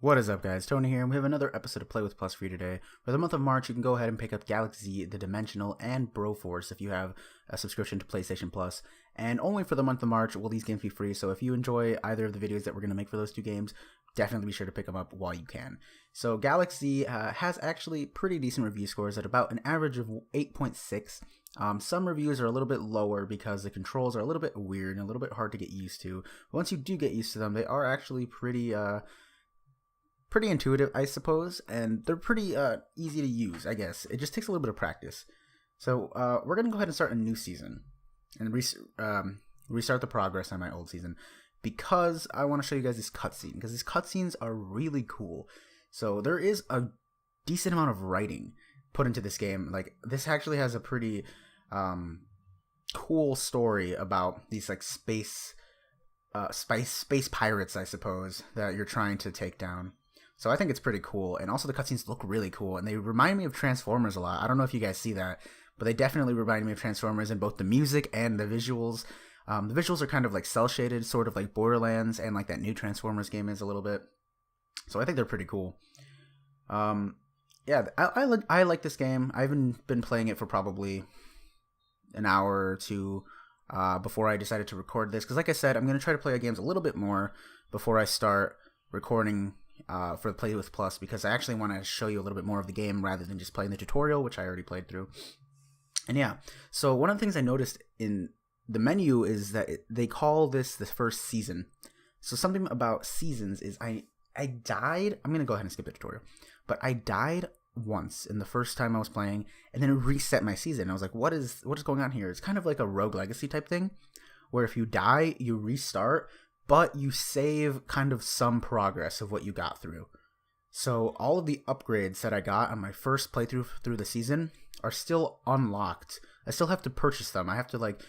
What is up, guys? Tony here, and we have another episode of Play with Plus for you today. For the month of March, you can go ahead and pick up Galak-Z, The Dimensional, and Broforce if you have a subscription to PlayStation Plus. And only for the month of March will these games be free, so if you enjoy either of the videos that we're going to make for those two games, definitely be sure to pick them up while you can. So Galak-Z has actually pretty decent review scores at about an average of 8.6. Some reviews are a little bit lower because the controls are a little bit weird and a little bit hard to get used to. Once you do get used to them, they are actually pretty intuitive, I suppose, and they're pretty easy to use, I guess. It just takes a little bit of practice. So we're going to go ahead and start a new season and restart the progress on my old season because I want to show you guys this cutscene, because these cutscenes are really cool. So there is a decent amount of writing put into this game. Like, this actually has a pretty cool story about these like space pirates, I suppose, that you're trying to take down. So I think it's pretty cool, and also the cutscenes look really cool, and they remind me of Transformers a lot. I don't know if you guys see that, but they definitely remind me of Transformers in both the music and the visuals. The visuals are kind of like cel-shaded, sort of like Borderlands, and like that new Transformers game is a little bit. So I think they're pretty cool. Yeah, I like this game. I haven't been playing it for probably an hour or two before I decided to record this, because like I said, I'm going to try to play the games a little bit more before I start recording for Play with Plus, because I actually want to show you a little bit more of the game rather than just playing the tutorial, which I already played through. And yeah, so one of the things I noticed in the menu is that they call this the first season. So something about seasons is I died. I'm going to go ahead and skip the tutorial, but I died once in the first time I was playing, and then it reset my season. I was like, what is going on here? It's kind of like a Rogue Legacy type thing, where if you die, you restart, but you save kind of some progress of what you got through. So all of the upgrades that I got on my first playthrough through the season are still unlocked. I still have to purchase them. I have to like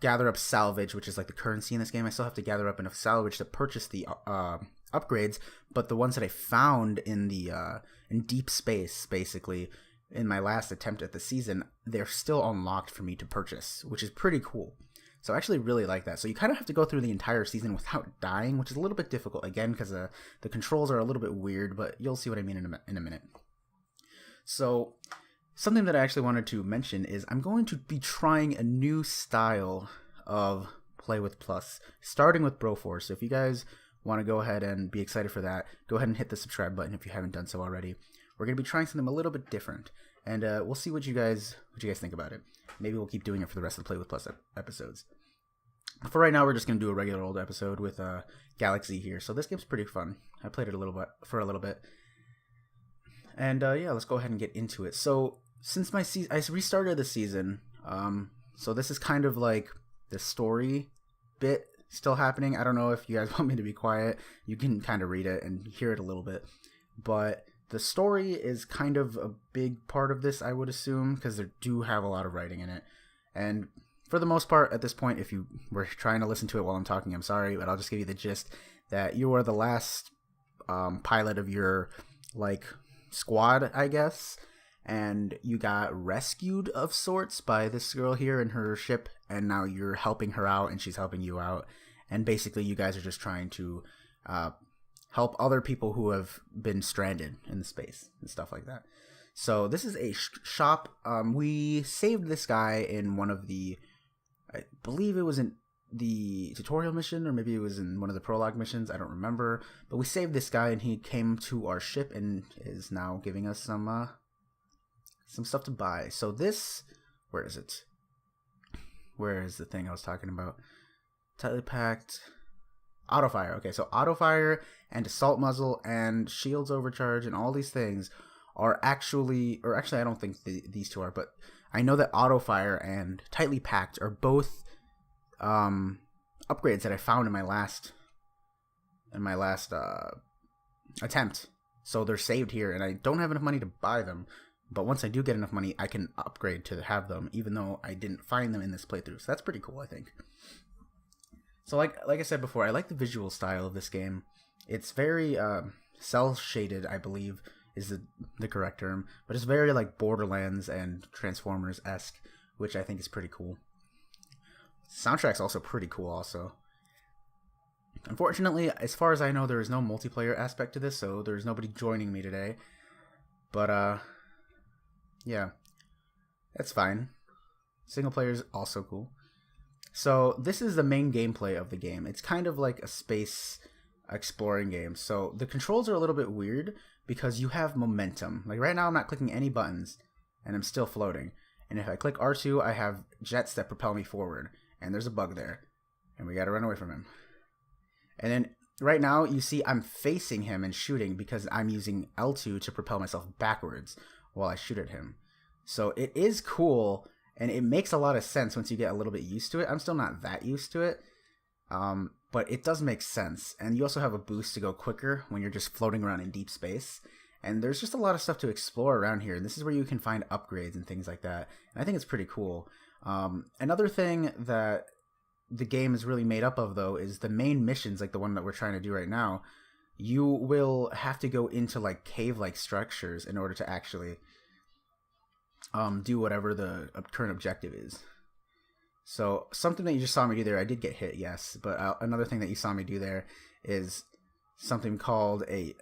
gather up salvage, which is like the currency in this game. I still have to gather up enough salvage to purchase the upgrades, but the ones that I found in the in deep space, basically, in my last attempt at the season, they're still unlocked for me to purchase, which is pretty cool. So I actually really like that. So you kind of have to go through the entire season without dying, which is a little bit difficult, again, because the controls are a little bit weird, but you'll see what I mean in a minute. So something that I actually wanted to mention is I'm going to be trying a new style of Play with Plus, starting with Broforce. So if you guys want to go ahead and be excited for that, go ahead and hit the subscribe button if you haven't done so already. We're going to be trying something a little bit different, and we'll see what you guys think about it. Maybe we'll keep doing it for the rest of the Play with Plus episodes. For right now, we're just going to do a regular old episode with Galak-Z here. So this game's pretty fun. I played it a little bit. And yeah, let's go ahead and get into it. So since I restarted the season, so this is kind of like the story bit still happening. I don't know if you guys want me to be quiet. You can kind of read it and hear it a little bit. But the story is kind of a big part of this, I would assume, because they do have a lot of writing in it. And for the most part, at this point, if you were trying to listen to it while I'm talking, I'm sorry, but I'll just give you the gist that you are the last pilot of your, like, squad, I guess, and you got rescued of sorts by this girl here in her ship, and now you're helping her out, and she's helping you out, and basically you guys are just trying to help other people who have been stranded in the space and stuff like that. So this is a shop. We saved this guy in one of the, I believe it was in the tutorial mission, or maybe it was in one of the prologue missions, I don't remember, but we saved this guy and he came to our ship and is now giving us some stuff to buy. So this, where is it? Where is the thing I was talking about? Tightly packed. Autofire. Okay, so autofire and assault muzzle and shields overcharge and all these things are actually, or actually I don't think these two are, but I know that autofire and tightly packed are both upgrades that I found in my last attempt. So they're saved here, and I don't have enough money to buy them. But once I do get enough money, I can upgrade to have them, even though I didn't find them in this playthrough. So that's pretty cool, I think. So like I said before, I like the visual style of this game. It's very cel-shaded, I believe, is the correct term. But it's very like Borderlands and Transformers-esque, which I think is pretty cool. Soundtrack's also pretty cool also. Unfortunately, as far as I know, there is no multiplayer aspect to this, so there's nobody joining me today. But, yeah, that's fine. Single player is also cool. So this is the main gameplay of the game. It's kind of like a space exploring game. So the controls are a little bit weird because you have momentum. Like right now I'm not clicking any buttons and I'm still floating. And if I click R2, I have jets that propel me forward. And there's a bug there. And we gotta run away from him. And then right now you see I'm facing him and shooting because I'm using L2 to propel myself backwards while I shoot at him. So it is cool. And it makes a lot of sense once you get a little bit used to it. I'm still not that used to it. But it does make sense. And you also have a boost to go quicker when you're just floating around in deep space. And there's just a lot of stuff to explore around here. And this is where you can find upgrades and things like that. And I think it's pretty cool. Another thing that the game is really made up of, though, is the main missions, like the one that we're trying to do right now. You will have to go into like cave-like structures in order to actually do whatever the current objective is. So something that you just saw me do there, I did get hit, yes, but another thing that you saw me do there is something called a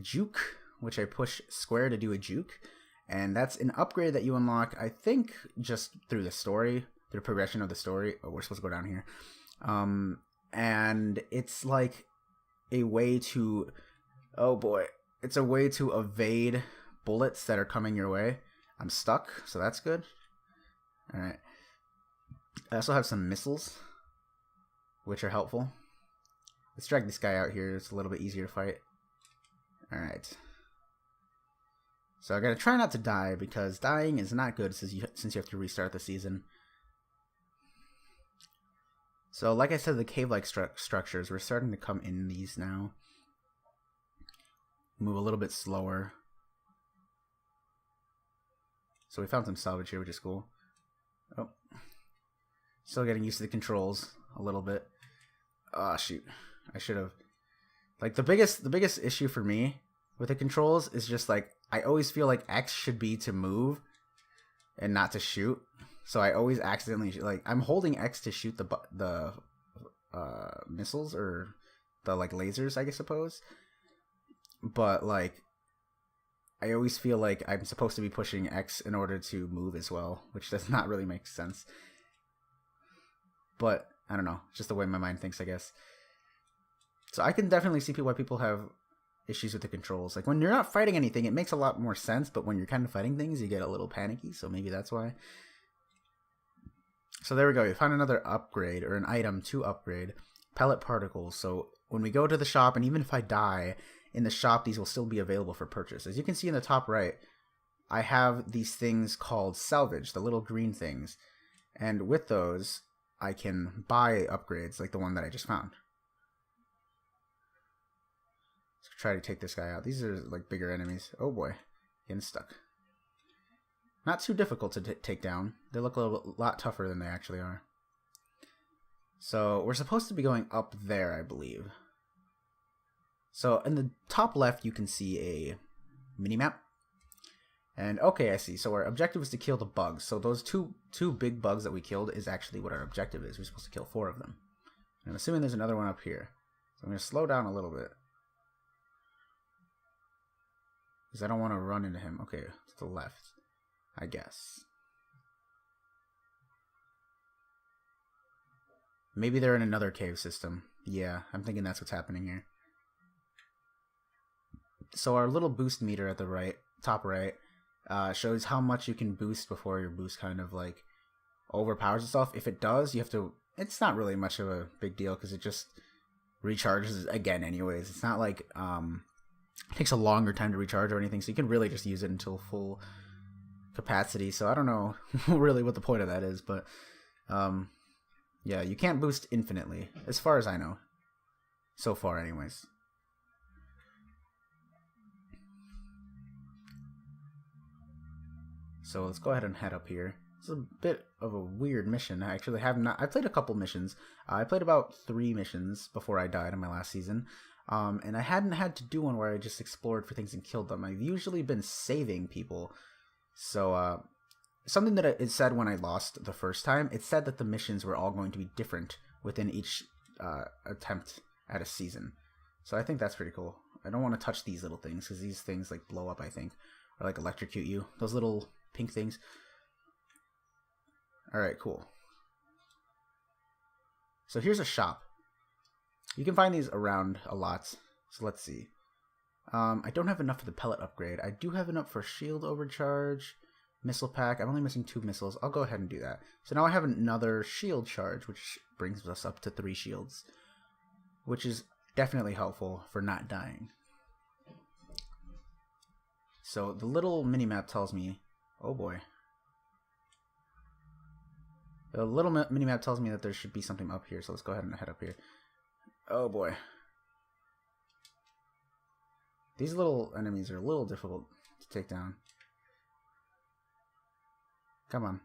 juke, which I push square to do a juke, and that's an upgrade that you unlock, I think, just through the story, through the progression of the story. Oh, we're supposed to go down here. And it's like a way to, oh boy, it's a way to evade bullets that are coming your way. I'm stuck, so that's good. Alright. I also have some missiles, which are helpful. Let's drag this guy out here. It's a little bit easier to fight. Alright. So I gotta try not to die, because dying is not good since you have to restart the season. So like I said, the cave-like structures, we're starting to come in these now. Move a little bit slower. So we found some salvage here, which is cool. Oh. Still getting used to the controls a little bit. Ah, shoot. I should have. Like, the biggest issue for me with the controls is just, like, I always feel like X should be to move and not to shoot. So I always accidentally, like, I'm holding X to shoot the missiles, or the, like, lasers, I suppose. But, like, I always feel like I'm supposed to be pushing X in order to move as well, which does not really make sense. But, I don't know, it's just the way my mind thinks, I guess. So I can definitely see why people have issues with the controls. Like, when you're not fighting anything, it makes a lot more sense, but when you're kind of fighting things, you get a little panicky, so maybe that's why. So there we go, we found another upgrade, or an item to upgrade. Pellet particles. So when we go to the shop, and even if I die in the shop, these will still be available for purchase. As you can see in the top right, I have these things called salvage, the little green things. And with those, I can buy upgrades like the one that I just found. Let's try to take this guy out. These are like bigger enemies. Oh boy, getting stuck. Not too difficult to take down. They look a lot tougher than they actually are. So we're supposed to be going up there, I believe. So in the top left, you can see a mini-map. And okay, I see. So our objective is to kill the bugs. So those two big bugs that we killed is actually what our objective is. We're supposed to kill 4 of them. And I'm assuming there's another one up here. So I'm going to slow down a little bit, because I don't want to run into him. Okay, to the left, I guess. Maybe they're in another cave system. Yeah, I'm thinking that's what's happening here. So our little boost meter at the right, top right, shows how much you can boost before your boost kind of like overpowers itself. If it does, you have to, it's not really much of a big deal because it just recharges again anyways. It's not like it takes a longer time to recharge or anything, so you can really just use it until full capacity. So I don't know really what the point of that is, but yeah, you can't boost infinitely as far as I know, so far anyways. So let's go ahead and head up here. It's a bit of a weird mission. I actually have not, I played a couple missions. I played about 3 missions before I died in my last season. And I hadn't had to do one where I just explored for things and killed them. I've usually been saving people. So, something that it said when I lost the first time, it said that the missions were all going to be different within each attempt at a season. So I think that's pretty cool. I don't want to touch these little things because these things like blow up, I think, or like electrocute you. Those little pink things. All right, cool. So here's a shop. You can find these around a lot. So let's see. I don't have enough for the pellet upgrade. I do have enough for shield overcharge, missile pack. I'm only missing 2 missiles. I'll go ahead and do that. So now I have another shield charge, which brings us up to 3 shields, which is definitely helpful for not dying. So the little mini-map tells me, oh boy. The little mini-map tells me that there should be something up here, so let's go ahead and head up here. Oh boy. These little enemies are a little difficult to take down. Come on.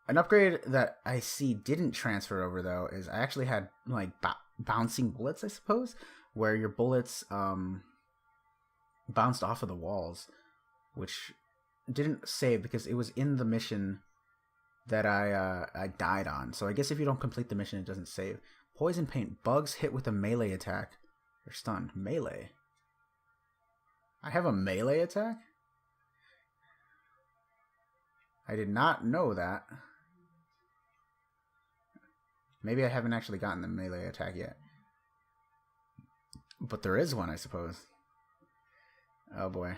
An upgrade that I see didn't transfer over, though, is I actually had, like, bouncing bullets, I suppose, where your bullets bounced off of the walls, which didn't save because it was in the mission that I died on. So I guess if you don't complete the mission, it doesn't save. Poison paint. Bugs hit with a melee attack. They're stunned. Melee. I have a melee attack? I did not know that. Maybe I haven't actually gotten the melee attack yet. But there is one, I suppose. Oh boy.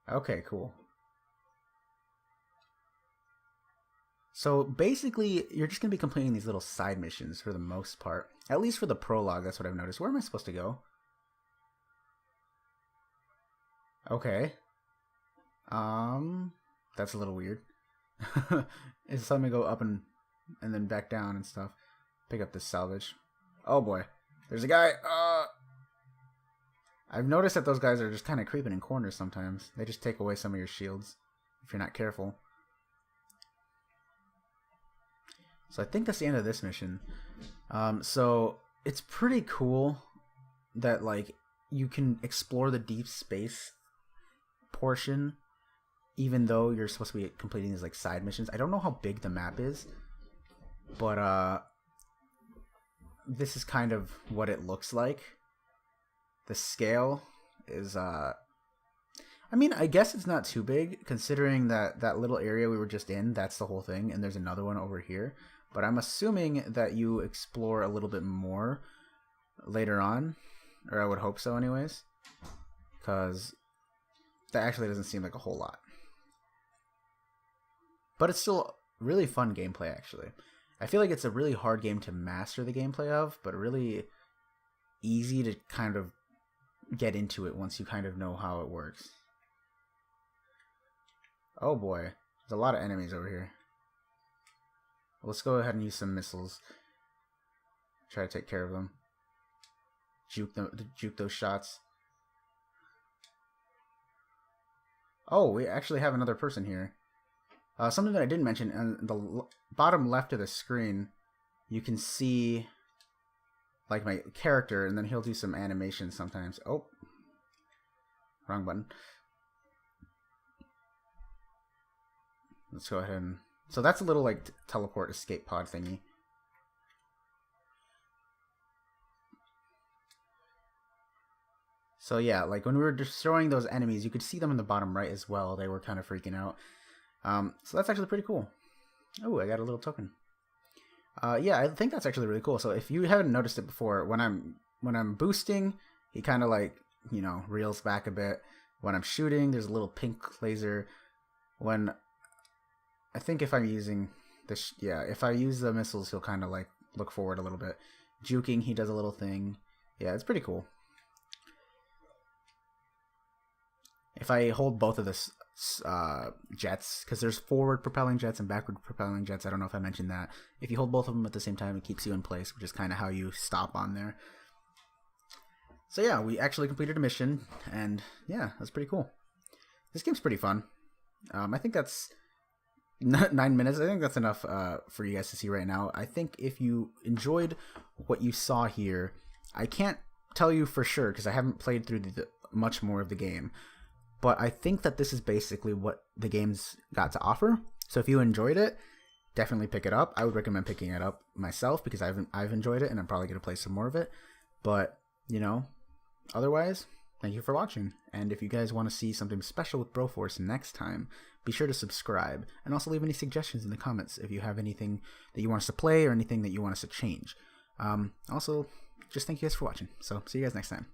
Okay, cool. So basically, you're just going to be completing these little side missions for the most part. At least for the prologue, that's what I've noticed. Where am I supposed to go? Okay. That's a little weird. It's telling me to go up and then back down and stuff. Pick up this salvage. Oh boy. There's a guy. I've noticed that those guys are just kind of creeping in corners sometimes. They just take away some of your shields if you're not careful. So I think that's the end of this mission. So it's pretty cool that like you can explore the deep space portion even though you're supposed to be completing these like side missions. I don't know how big the map is, but this is kind of what it looks like. The scale is I mean, I guess it's not too big considering that that little area we were just in, that's the whole thing, and there's another one over here. But I'm assuming that you explore a little bit more later on, or I would hope so anyways, because that actually doesn't seem like a whole lot. But it's still really fun gameplay, actually. I feel like it's a really hard game to master the gameplay of, but really easy to kind of get into it once you kind of know how it works. Oh boy, there's a lot of enemies over here. Let's go ahead and use some missiles. Try to take care of them. Juke those shots. Oh, we actually have another person here. Something that I didn't mention, on the bottom left of the screen, you can see like my character, and then he'll do some animations sometimes. Oh, wrong button. Let's go ahead and... So that's a little like teleport escape pod thingy. So yeah, like when we were destroying those enemies, you could see them in the bottom right as well. They were kind of freaking out. So that's actually pretty cool. Oh, I got a little token. Yeah, I think that's actually really cool. So if you haven't noticed it before, when I'm boosting, he kind of like, you know, reels back a bit. When I'm shooting, there's a little pink laser. When I think if I'm using this, yeah, if I use the missiles, he'll kind of like look forward a little bit. Juking, he does a little thing. Yeah, it's pretty cool. If I hold both of the jets, because there's forward propelling jets and backward propelling jets, I don't know if I mentioned that. If you hold both of them at the same time, it keeps you in place, which is kind of how you stop on there. So yeah, we actually completed a mission, and yeah, that's pretty cool. This game's pretty fun. I think that's 9 minutes. I think that's enough for you guys to see right now. I think if you enjoyed what you saw here, I can't tell you for sure because I haven't played through much more of the game. But I think that this is basically what the game's got to offer. So if you enjoyed it, definitely pick it up. I would recommend picking it up myself because I've enjoyed it, and I'm probably going to play some more of it. But, you know, otherwise, thank you for watching. And if you guys want to see something special with Broforce next time, be sure to subscribe. And also leave any suggestions in the comments if you have anything that you want us to play or anything that you want us to change. Also, just thank you guys for watching. So, see you guys next time.